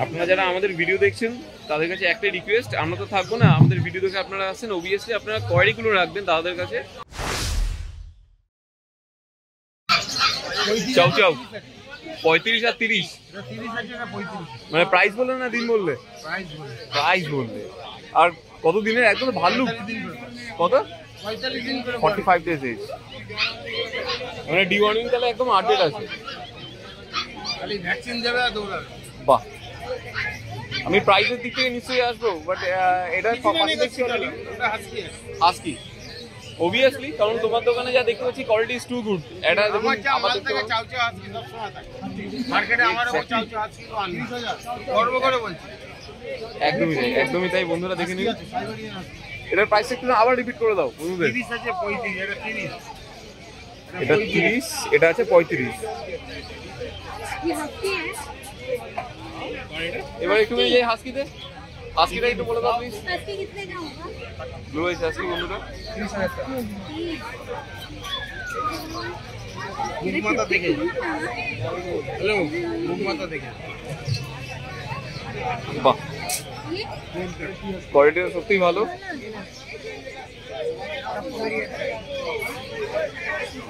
আপনারা যারা আমাদের ভিডিও দেখছেন তাদের কাছে একটাই রিকোয়েস্ট, আমরা তো থাকবো না, আমাদের ভিডিও দেখে আপনারা আসছেন, অবভিয়াসলি আপনারা কোয়ারিগুলো রাখবেন তাদের কাছে। চাউ চাউ 35 আর 30 মানে প্রাইস বললে না দিন বললে? প্রাইস বললে। আর কত দিনের একদম ভালো কত 45 days এজ মানে ডিওয়ার্মিং তাহলে একদম আপডেট আছে। বাহ, আমি প্রাইসের দিক থেকে নিশ্চয়ই আসবো, বাট এটা হাস্কি obviously, কারণ তোমার দোকানে যা দেখতে পাচ্ছি কোয়ালিটি ইজ টু গুড। এটা দেখুন আমাদের থেকে চাও চাও হাস্কি সব সময় থাকে মার্কেটে, আমারও চাও চাও হাস্কি তো আনি গর্ব করে বলছি। একদমই তাই বন্ধুরা, দেখে নিন এটার প্রাইস একটু আবার রিপিট করে দাও বন্ধুদের। 30 আছে 35, এটা 30, এটা 30, এটা আছে 35। এবার একটু এই হাস্কিটা একটু বলে দাও প্লিজ। হাস্কি कितने का होगा? ব্লু আইস হাস্কি বন্ধুরা 30,000 টাকা। মুখমাতা দেখে, হ্যালো মুখমাতা দেখে, বাহ কোয়ালিটি সত্যি ভালো।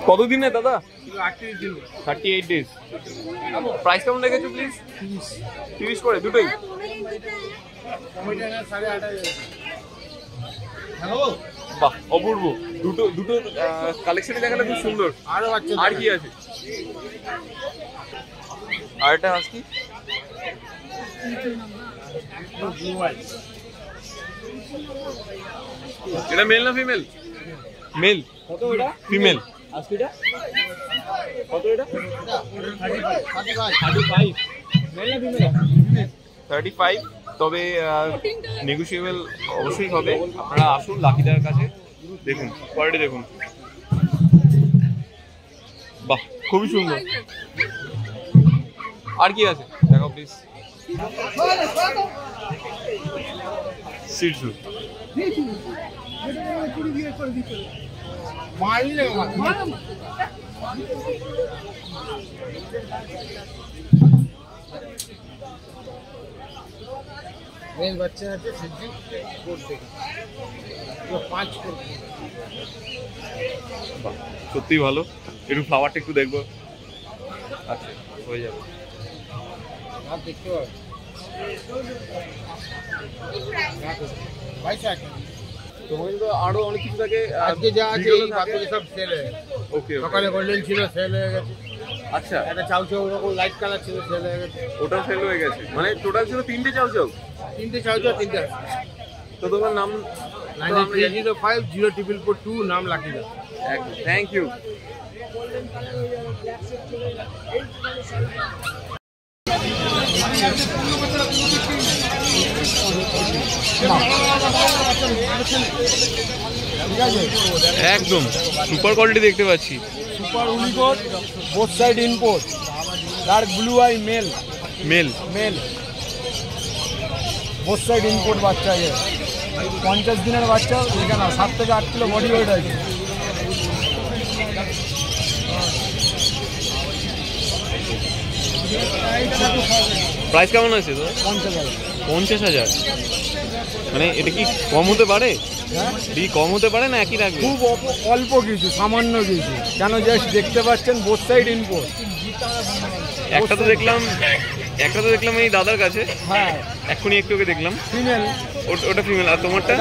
কতদিনে দাদা? 38 days। প্রাইস কেমন রেখেছো প্লিজ? 30 করে দুটোই। বাহ অপূর্ব, দুটো কালেকশনে দেখালে খুব সুন্দর। আর কি আছে? আর একটা হাস্কি এটা মেল না ফিমেল? মেল। কত এটা? ফিমেল হাস্কিটা কত? এটা 35 মেল না ফিমেল? 35, তবে নেগোশিয়েবল অবশ্যই হবে। আপনারা আসুন লাকিদার কাছে, দেখুন কোয়ালিটি দেখুন, বাহ খুবই সুন্দর। আর কি আছে দেখাও প্লিজ। সিটসু মেল বাচ্চা আছে সিটসু কোট থেকে 5 কোট। বাহ সত্যি ভালো। একটু ফ্লাওয়ারটা একটু দেখবো। আচ্ছা হয়ে যাবে, आप देखते हो भाई क्या তোমাদের তো আরো অনেক কিছু থাকে আজকে যা আছে এই বাকি সব সেল হয়ে গেছে। ওকে সকালে গোল্ডেন ছিল সেল হয়ে গেছে। আচ্ছা এটা চাউ চাউ ওরকম লাইট কালার ছিল সেল হয়ে গেছে, ওটাও সেল হয়ে গেছে। মানে টোটাল ছিল 3টে চাউ চাউ, 3টে চাউ চাউ 3টে। তো তোমার নাম? 93050442 নাম লাকিদা। Thank you. একদম সুপার কোয়ালিটি দেখতে পাচ্ছি। সুপার উনিকোট, both side import, dark blue eye male both side import বাচ্চা। 50 দিনের বাচ্চা, এখানে 7 থেকে 8 কিলো বডি ওয়েট আছে। প্রাইস কেমন আছে তো? 50,000। মানে এটা কি কম হতে পারে? কম হতে পারে না একই রাখবে? খুব অল্প কিছু, সামান্য কিছু। কেন জাস্ট দেখতে পাচ্ছেন বোথ সাইড ইনপোর্ট। একটা তো দেখলাম এই দাদার কাছে, হ্যাঁ এক্ষুনি একটু দেখলাম ফিমেল, ওটা ফিমেল। আর তোমারটা?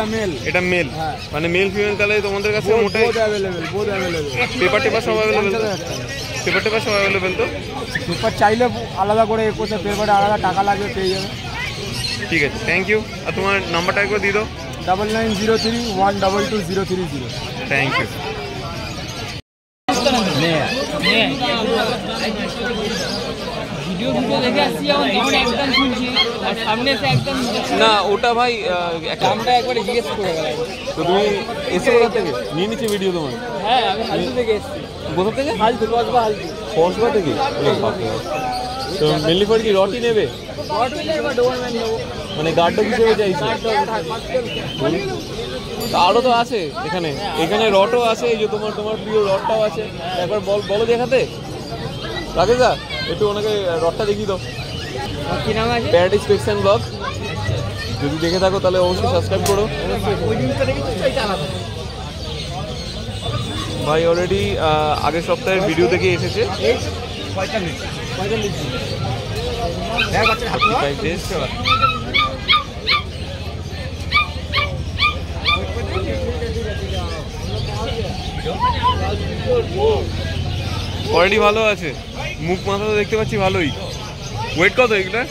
এটা মেল। মানে মেল ফিমেল তাহলে তোমাদের কাছে মোটাই পেপার টেপার সব অ্যাভেলেবেল? পেপার সব অ্যাভেলেবেল। তো পেপার চাইলে আলাদা করে পেপারে আলাদা টাকা লাগবে, পেয়ে যাবে। ঠিক আছে, থ্যাংক ইউ। আর তোমার নাম্বারটা একবার দিয়ে দাও। 9903122030। Thank you. না ওটা ভাই দামটা একবারে জিজ্ঞেস করে গেলাম। তো তুমি এসে কোথা থেকে নিয়ে নিচ্ছি ভিডিও তোমার? হ্যাঁ আমি হালদি থেকে এসেছি। কোথা থেকে? হালদি, কসবা থেকে। তো মেনলি ফর কি রটি নেবে? মানে গার্ড হিসেবে চাইছি। আরও তো আছে এখানে রটও আছে, এই যে তোমার প্রিয় রটটাও আছে। একবার বলো দেখাতে রাকেশ দা, একটু ওনাকে রটটা দেখিয়ে দাও। কি নাম আছে? Paradise pets and blog. যদি দেখে থাকো তাহলে অবশ্যই সাবস্ক্রাইব করো। ভাই অলরেডি আগের সপ্তাহের ভিডিও দেখে এসেছে। 45 days। কোয়ালিটি ভালো আছে, মুখ মাথা তো দেখতে পাচ্ছি ভালোই। ওয়েট কত এগুলা?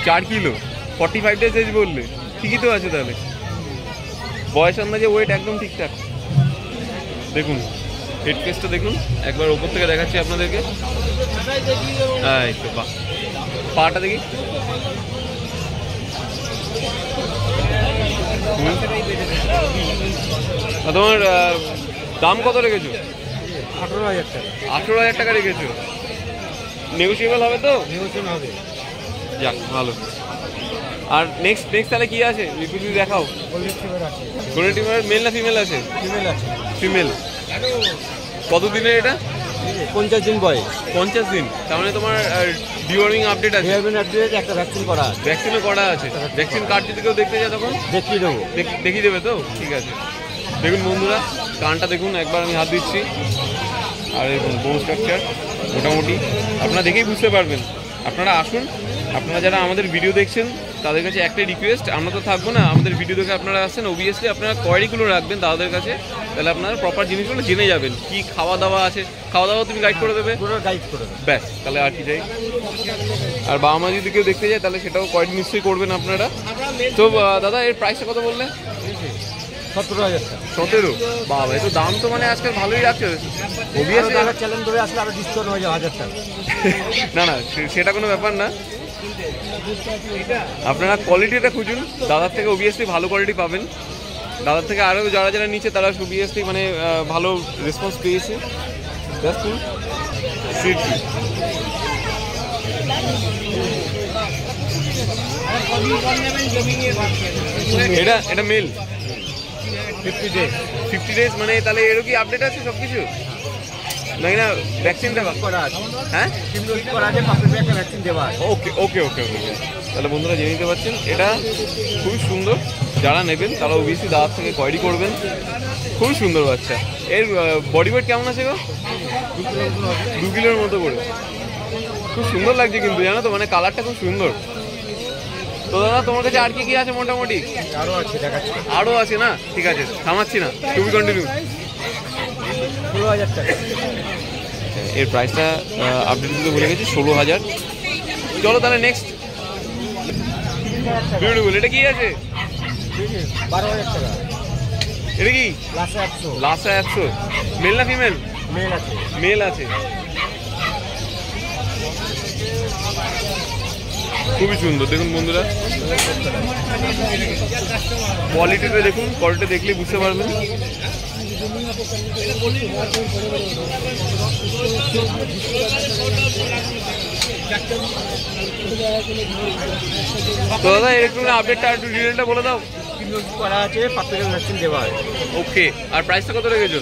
4 কিলো। 45 days এজ বললে, ঠিকই তো আছে তাহলে। বয়স আন্দাজে ওয়েট একদম ঠিকঠাক। দেখুন হেড কেসটা দেখুন, একবার ওপর থেকে দেখাচ্ছি আপনাদেরকে। বাহ, পাটা দেখি। তোমার দাম কত রেখেছো? 18,000 টাকা। 18,000 টাকা রেখেছো। নেগোসিয়েবল হবে তো? নেগোসিয়েবল হবে। যাক ভালো। আর নেক্সট তাহলে কি আছে একটু দেখাও। গোল্ডেন রিট্রিভার মেল না ফিমেল আছে? ফিমেল আছে। ফিমেল। কত দিনের এটা? 50 দিন বয়স। 50 দিন। তার মানে তোমার ডিওয়ার্মিং আপডেট আছে? ডিওয়ার্মিং আপডেট, একটা ভ্যাকসিন করা আছে। ভ্যাকসিনও করা আছে। ভ্যাকসিন কার্ড যদি কেউ দেখতে যায় তখন দেখিয়ে দেবো। দেখিয়ে দেবে তো? ঠিক আছে। দেখুন বন্ধুরা, কানটা দেখুন, একবার আমি হাত দিচ্ছি। আর দেখুন বোন স্ট্রাকচার মোটামুটি আপনারা দেখেই বুঝতে পারবেন। আপনারা আসুন, আপনারা যারা আমাদের ভিডিও দেখছেন তাদের কাছে একটাই রিকোয়েস্ট, আমরা তো থাকবো না, আমাদের ভিডিও দেখে আপনারা আসছেন, অবভিয়াসলি আপনারা কোয়ারিগুলো রাখবেন তাদের কাছে, তাহলে আপনারা প্রপার জিনিসগুলো জেনে যাবেন। কি খাওয়া দাওয়া আছে, খাওয়া দাওয়া তুমি গাইড করে দেবে? পুরো গাইড করে দেবে। ব্যাস, তাহলে আর কি চাই। আর বাবা মা যদি কেউ দেখতে যায় তাহলে সেটাও কোয়ারিড নিশ্চয়ই করবেন আপনারা। তো দাদা এর প্রাইসটা কত বললে? 17,000 টাকা। 17? বাবা, এত দাম তো মানে আজকাল ভালোই রাখছে। অবভিয়াসলি চ্যালেঞ্জ ধরে আসলে আরো ডিসকাউন্ট হয়ে যাবে 1000 টাকা। না না, সেটা কোনো ব্যাপার না। আপনারা কোয়ালিটিটা খুঁজুন, দাদার থেকে অবভিয়াসলি ভালো কোয়ালিটি পাবেন। দাদার থেকে আরও যারা নিচ্ছে তারা অবভিয়াসলি মানে ভালো রেসপন্স পেয়েছে। এটা মেল। 50 days মানে তাহলে এরও কি আপডেট আছে সব কিছু নাকি না? ভ্যাকসিনটা করা আছে। হ্যাঁ, করা আছে, পাপের একটা ভ্যাকসিন দেওয়া আছে। ওকে ওকে ওকে ওকে। তাহলে বন্ধুরা জেনে নিতে পারছেন, এটা খুবই সুন্দর। যারা নেবেন তারা অবভিয়াসলি দাদার থেকে কোয়ারি করবেন। খুবই সুন্দর বাচ্চা। এর বডি ওয়েট কেমন আছে গো? 2 কিলোর মতো করে। খুব সুন্দর লাগছে কিন্তু, জানো তো, মানে কালারটা খুব সুন্দর। তো দাদা তোমার কাছে আর কি আছে মোটামুটি? আরও আছে, দেখাচ্ছি। আরও আছে না? ঠিক আছে, থামাচ্ছি না, টু বি কন্টিনিউ। 16,000 টাকা। এর প্রাইসটা আপডেট দিতে বলে গেছি, 16,000। চলো তাহলে নেক্সট। বিউটিফুল। এটা কি আছে? 12,000 টাকা। এটা কি? লাসা 100। লাসা 100। মেল না ফিমেল? মেল আছে। মেল আছে। খুবই সুন্দর। দেখুন বন্ধুরা কোয়ালিটিটা দেখুন, কোয়ালিটি দেখলেই বুঝতে পারবেন। তো দাদা একটু আপডেটটা একটু ডিটেলটা বলে দাও। করা আছে, পাপের ভ্যাকসিন দেওয়া আছে। ওকে। আর প্রাইসটা কত রেখেছো?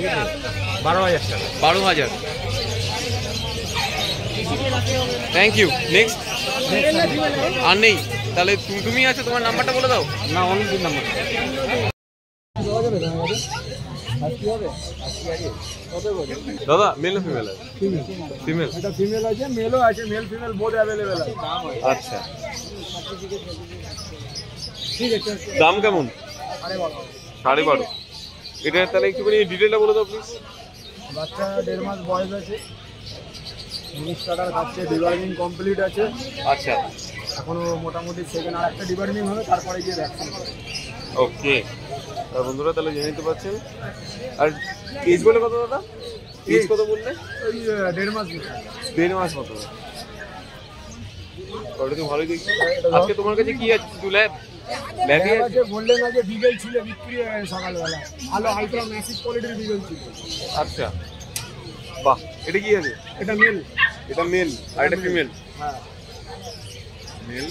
12,000 টাকা। 12,000। Thank you. নেক্সট আর নেই? তাহলে তুমি আছো, তোমার নাম্বারটা বলে দাও না, অনেক দিন নাম্বার। দাদা মেল না ফিমেল? ফিমেল। এটা ফিমেল আছে, মেলও আছে, মেল ফিমেল বোথ অ্যাভেলেবেল আছে। আচ্ছা, দাম কেমন? 12.5। এটা তাহলে একটুখানি ডিটেলটা বলে দাও প্লিজ। বাচ্চা 1.5 মাস বয়স আছে, 19 টাকার খাচ্ছে, ডিভার্মিং কমপ্লিট আছে। আচ্ছা, এখনো মোটামুটি সেকেন্ড আর একটা ডিভার্মিং হবে, তারপরে গিয়ে ভ্যাকসিন। ওকে। বন্ধুরা তাহলে জেনে নিতে পারছেন। আর এজ বলে কত দাদা? এজ কত বললে? ওই 1.5 মাস। 1.5 মাস মতো। ওটা তো ভালোই দেখছি। আজকে তোমার কাছে কি আছে? ল্যাবে আছে। বললেন না যে বিগেল ছিল, বিক্রি হয়ে গেছে সকালবেলা। ভালো আলট্রা ম্যাসিভ কোয়ালিটির বিগেল ছিল। আচ্ছা, বাহ। এটা কি আছে? এটা মেল। এটা মেল আর এটা ফিমেল? হ্যাঁ, male.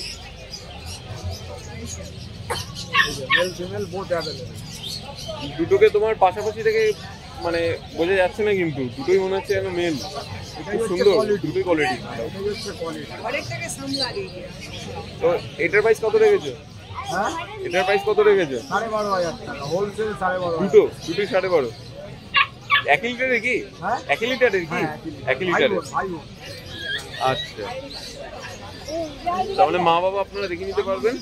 Male female both available. দুটোকে তোমার পাশাপাশি থেকে মানে বোঝা যাচ্ছে না, কিন্তু দুটোই মনে হচ্ছে যেন মেল। খুব সুন্দর, দুটোই কোয়ালিটি। এটাই হচ্ছে কোয়ালিটি। তো এটার প্রাইস কত রেখেছো? হ্যাঁ, এটার প্রাইস কত রেখেছো? 12,500 টাকা হোলসেল, 12,500। দুটোই 12.5। 1 লিটারের কি? হ্যাঁ 1 লিটারের কি? 1 লিটারের। আচ্ছা, তাহলে মা বাবা আপনারা দেখে নিতে পারবেন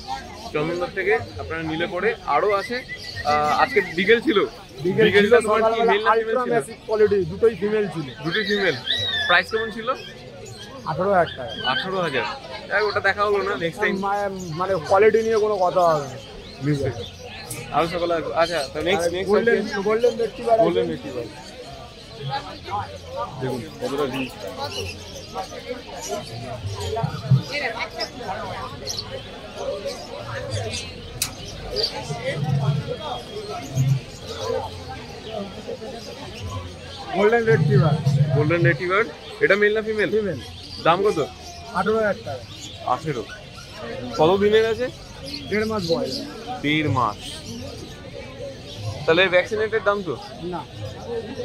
চন্দনদার থেকে, আপনারা নিলে পরে। আরো আছে, আজকে বিকেল ছিল, বিকেলটা তোমার কি মেল না ফিমেল ছিল? কোয়ালিটি দুটোই ফিমেল ছিল। দুটোই ফিমেল। প্রাইস কেমন ছিল? 18,000 টাকা। 18,000। ওটা দেখা হলো না, নেক্সট টাইম মানে কোয়ালিটি নিয়ে কোনো কথা হবে না। আরো সকালে আসবো। আচ্ছা, তো next golden retriever. Golden retriever দেখুন কতটা rich. Golden retriever. Golden retriever, এটা মেল না ফিমেল? ফিমেল। দাম কত? 18,000 টাকা। 18। কত দিনের আছে? 1.5 মাস বয়স। 1.5 মাস। তাহলে ভ্যাকসিনেটের দাম তো না,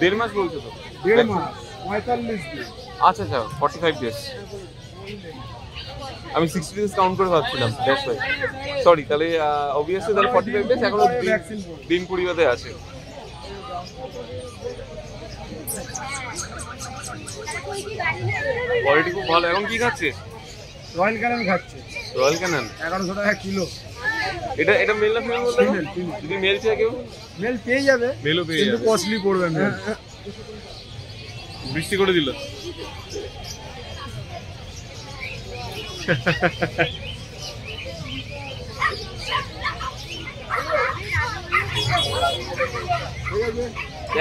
1.5 মাস বলছো তো? 1.5 মাস 45 দিন। আচ্ছা আচ্ছা, 45 ডেজ। আমি 60 ডেজ কাউন্ট করে ভাবছিলাম, দ্যাটস ওয়াই। সরি, তাহলে অবভিয়াসলি তাহলে 45 ডেজ, এখনো দিন 20 আছে। কোয়ালিটি খুব ভালো। এখন কি খাচ্ছে? রয়্যাল ক্যানেন খাচ্ছে। রয়্যাল ক্যানেন 1100 টাকা কিলো। এটা মেল না ফিমেল বলতে? ফিমেল। যদি মেল চাই কেউ? মেল পেয়ে যাবে, মেলও পেয়ে কিন্তু যাবে। কস্টলি পড়বে মেল। বৃষ্টি করে দিল।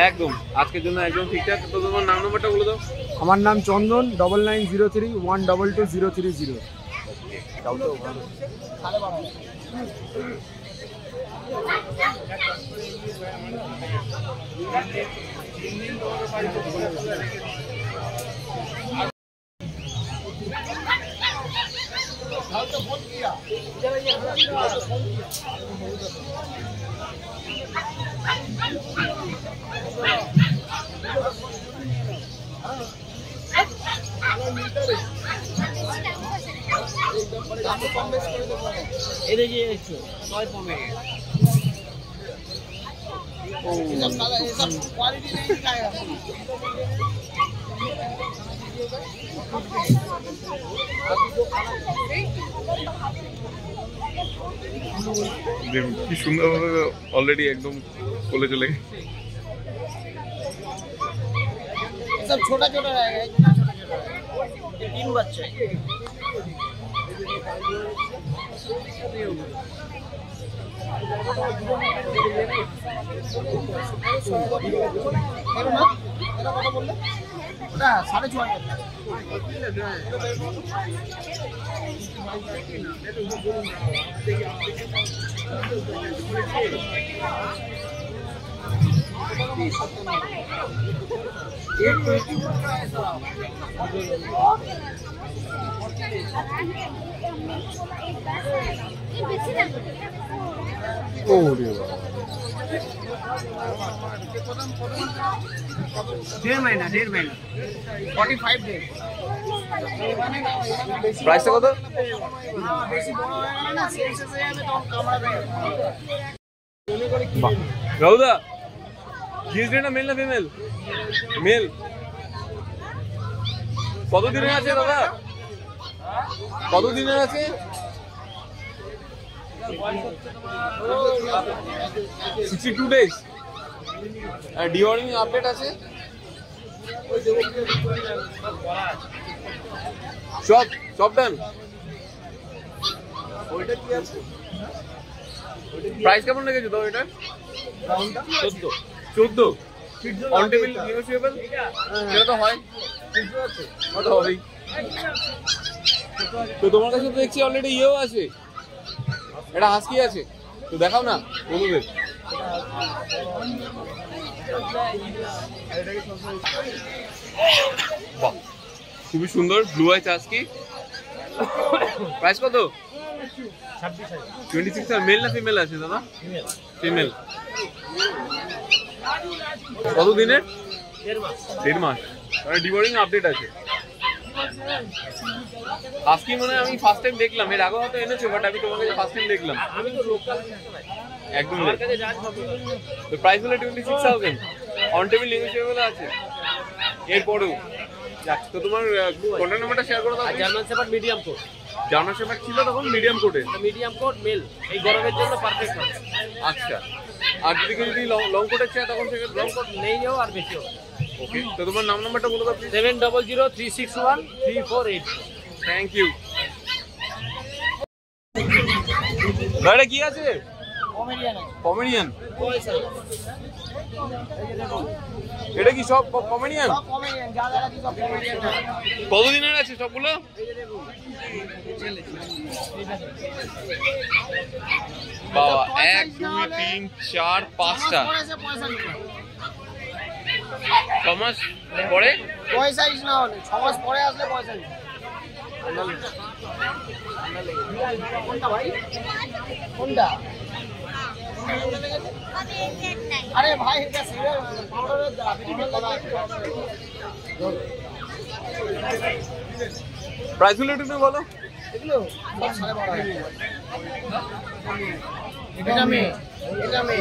একদম আজকের জন্য একদম ঠিকঠাক। তো তোমার নাম নাম্বারটা বলে দাও। আমার নাম চন্দন, 9903122030। দেখুন কি সুন্দরভাবে অলরেডি একদম কোলে চলে গেছে। सब छोटा छोटा रहेगा, इतना छोटा छोटा रहेगा। ये 3 बच्चे। ওটা 6.5 डेढ़ महीना 45 डेज। প্রাইসটা কত? বেশি বড় হয়ে গেলে না সেল শেষ হয়ে যাবে, তখন কামড়াবে। রাহুদা, জিএসডিটা মেল না ফিমেল? মেল। কত দিনের আছে দাদা? কত দিনের আছে? 62 ডেজ। আর ডিওয়ার্মিং আপডেট আছে সব সব ডান। ওইটা কি আছে? প্রাইস কেমন লেগেছে তো এটা? 14 অন টেবিল নেগোশিয়েবল। সেটা তো হয়, ওটা হবেই। তো তোমার কাছে তো দেখছি অলরেডি ইয়েও আছে, এটা হাস্কি আছে, তো দেখাও না বন্ধুদের। বাহ, খুবই সুন্দর ব্লু আই হাস্কি। প্রাইস কত? 26। আর মেল না ফিমেল আছে দাদা? ফিমেল। কত দিনের? 1.5 মাস। ডিওয়ার্মিং আপডেট আছে। হাস্কি মানে আমি ফার্স্ট টাইম দেখলাম, এর আগে হয়তো এনেছো, বাট আমি তোমাকে ফার্স্ট টাইম দেখলাম। আমি তো লোকাল একদম আমার কাছে যা সব তো প্রাইস হলো 26,000, অন টেবিল নেগোশিয়েবল আছে এরপরেও। যাক, তো তোমার কন্ট্যাক্ট নাম্বারটা শেয়ার করে দাও। German shepherd medium coat, German shepherd ছিল তখন মিডিয়াম কোটে। মিডিয়াম কোট মেল, এই গরমের জন্য পারফেক্ট হবে। আচ্ছা, আর যদি কেউ যদি লং কোটের চায় তখন সেক্ষেত্রে লং কোট নেই যাও আর বেশি হবে। ওকে, তো তোমার নাম্বারটা বলে দাও প্লিজ। 7003613484। Thank you. গাড়িটা কি আছে? পমেরিয়ান। এটা কি সব পমেরিয়ান? কতদিনের আছে সবগুলো? বাবা, 1 2 3 4 5টা। 6 মাস পরে 65 না হলে 6 মাস পরে আসলে 65। কোনটা ভাই? কোনটা? আরে ভাই এটা সিরিয়াল পাউডারের দাম, প্রাইস গুলো একটু বলো। এগুলো 12.5। এটা মে, এটা মে,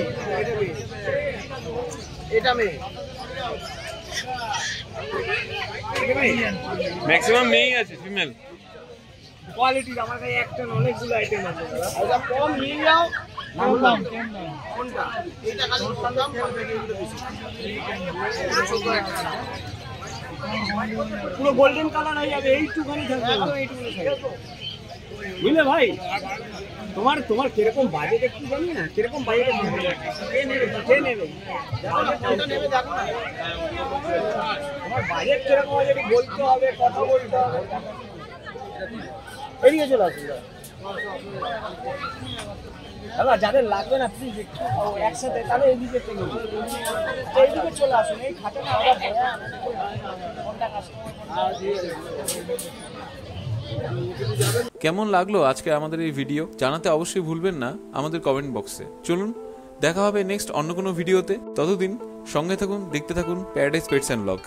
এটা মে, ম্যাক্সিমাম মেয়েই আছে, ফিমেল। কোয়ালিটির আমার কাছে একটা অনেকগুলো আইটেম আছে। এটা কম নিয়ে যাও, কম দাম। কোনটা? এটা খালি কম দাম, কোয়ালিটি বেশি। পুরো গোল্ডেন কালার হয়ে যাবে, এইটুখানি থাকবে, একদম এইটুখানি থাকবে। বুঝলে ভাই, তোমার তোমার কিরকম বাজেট একটু জানি না, কিরকম বাজেট কে নেবে কোনটা নেবে দেখো না। তোমার বাজেট কিরকম আছে বলতে হবে, কথা বলতে হবে। এড়িয়ে চলে আসুন দাদা, যাদের লাগবে না প্লিজ একসাথে, তাহলে এইদিকে চলে আসুন, এইদিকে চলে আসুন, এই খাটে না কেমন লাগলো আজকে আমাদের এই ভিডিও জানাতে অবশ্যই ভুলবেন না আমাদের কমেন্ট বক্সে। চলুন দেখা হবে নেক্সট অন্য কোনো ভিডিওতে, ততদিন সঙ্গে থাকুন, দেখতে থাকুন প্যারাডাইস পেটস অ্যান্ড ব্লগ।